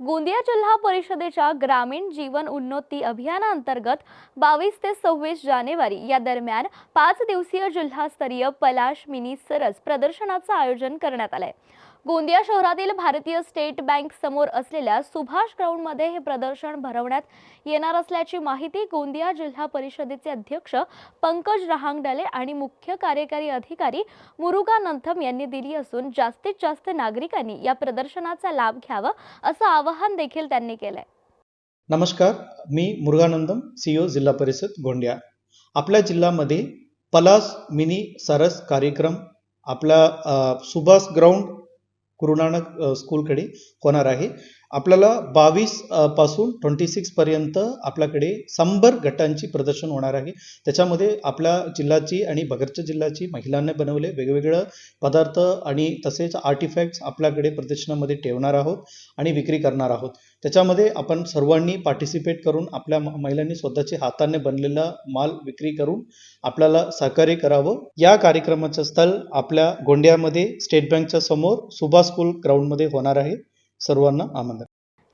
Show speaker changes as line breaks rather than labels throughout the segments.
गोंदिया जिल्हा परिषदेच्या ग्रामीण जीवन उन्नती अभियानांतर्गत 22 ते 26 जानेवारी या दरम्यान 5 दिवसीय जिल्हास्तरीय पलाश मिनी सरस प्रदर्शनाचं आयोजन करण्यात आलंय। गोंदिया शहरातील भारतीय स्टेट बँक समोर असलेल्या सुभाष ग्राउंडमध्ये हे प्रदर्शन भरवण्यात येणार असल्याची माहिती गोंदिया जिल्हा परिषदेचे अध्यक्ष पंकज रहांगडले आणि मुख्य कार्यकारी अधिकारी मुरुगानंथम यांनी दिली असून जास्तीत जास्त नागरिकांनी या प्रदर्शनाचा लाभ घ्यावा असं आवाहन देखील त्यांनी केलंय।
नमस्कार, मी मुरुगानंदम, सीईओ जिल्हा परिषद गोंदिया। आपल्या जिल्ह्यामध्ये पलाश मिनी सरस कार्यक्रम आपला सुभाष ग्राउंड गुरुनानक स्कूलकडे होणार आहे। आपल्याला 22 पासून 26 पर्यंत आपल्याकडे 100 गटांची प्रदर्शन होणार आहे। त्याच्यामध्ये आपल्या जिल्ह्याची आणि बगरच्या जिल्ह्याची महिलांनी बनवले वेगवेगळे पदार्थ आणि तसेच आर्टिफॅक्ट्स आपल्याकडे प्रदर्शनामध्ये ठेवणार आहोत आणि विक्री करणार आहोत। त्याच्यामध्ये आपण सर्वांनी पार्टिसिपेट करून आपल्या महिलांनी स्वतःचे हाताने बनलेला माल विक्री करून आपल्याला सहकार्य करावं। या कार्यक्रमाचं स्थळ आपल्या गोंदियामध्ये स्टेट बँकच्या समोर सुभाष स्कूल ग्राउंडमध्ये होणार आहे। सर्वांना आमंत्रण।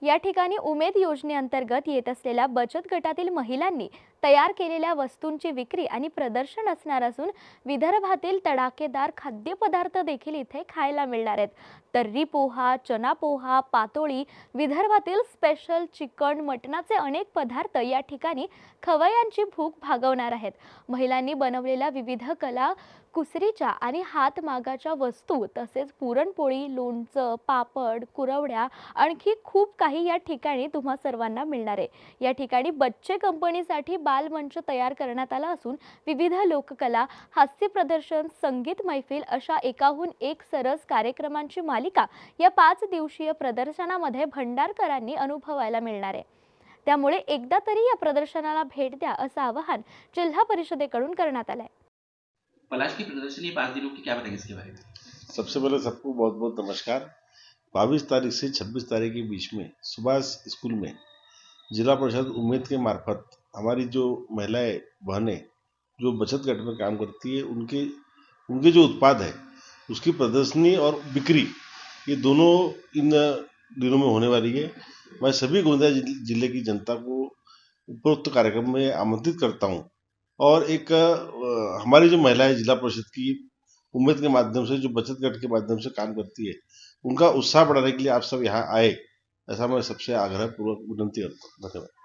या ठिकाणी उमेद योजनेअंतर्गत येत असलेल्या बचत गटातील महिलांनी तयार केलेल्या वस्तूंची विक्री आणि प्रदर्शन असणार असून विदर्भातील तडाखेदार खाद्यपदार्थ देखील इथे खायला मिळणार आहेत। तर्री पोहा, चना पोहा, पातोळी, विदर्भातील स्पेशल चिकन, मटणाचे अनेक पदार्थ या ठिकाणी खवय्यांची भूक भागवणार आहेत। महिलांनी बनवलेल्या विविध कला कुसरीच्या आणि हातमागाच्या वस्तू तसेच पुरणपोळी, लोणचं, पापड, कुरवड्या आणखी खूप काही या ठिकाणी तुम्हा सर्वांना मिळणार आहे। या ठिकाणी बच्चे कंपनीसाठी बालमंच तयार करण्यात आला असून विविध लोककला, हास्य प्रदर्शन, संगीत मैफिल अशा एकाहून एक सरस कार्यक्रमांची मालिका या 5 दिवसीय प्रदर्शनामध्ये भंडारकरांनी अनुभवायला मिळणार आहे। त्यामुळे एकदा तरी या प्रदर्शनाला भेट द्या असं आवाहन जिल्हा परिषदेकडून करण्यात आलंय।
पलाश की प्रदर्शनी 5 दिनों की क्या बताएंगे इसके बारे में?
सबसे पहले सबको बहुत बहुत नमस्कार। 22 तारीख से 26 तारीख के बीच में सुभाष स्कूल में जिला परिषद उम्मीद के मार्फत हमारी जो महिलाएं बहनें जो बचत गट में काम करती है उनके जो उत्पाद है उसकी प्रदर्शनी और बिक्री ये दोनों इन दिनों में होने वाली है। मैं सभी गोंदिया जिले की जनता को उपरोक्त कार्यक्रम में आमंत्रित करता हूँ और एक हमारी जो महिलाएं जिला परिषद की उम्मीद के माध्यम से जो बचत गट के माध्यम से काम करती है उनका उत्साह बढ़ाने के लिए आप सब यहाँ आए, ऐसा मैं सबसे आग्रहपूर्वक विनंती करता हूँ। धन्यवाद।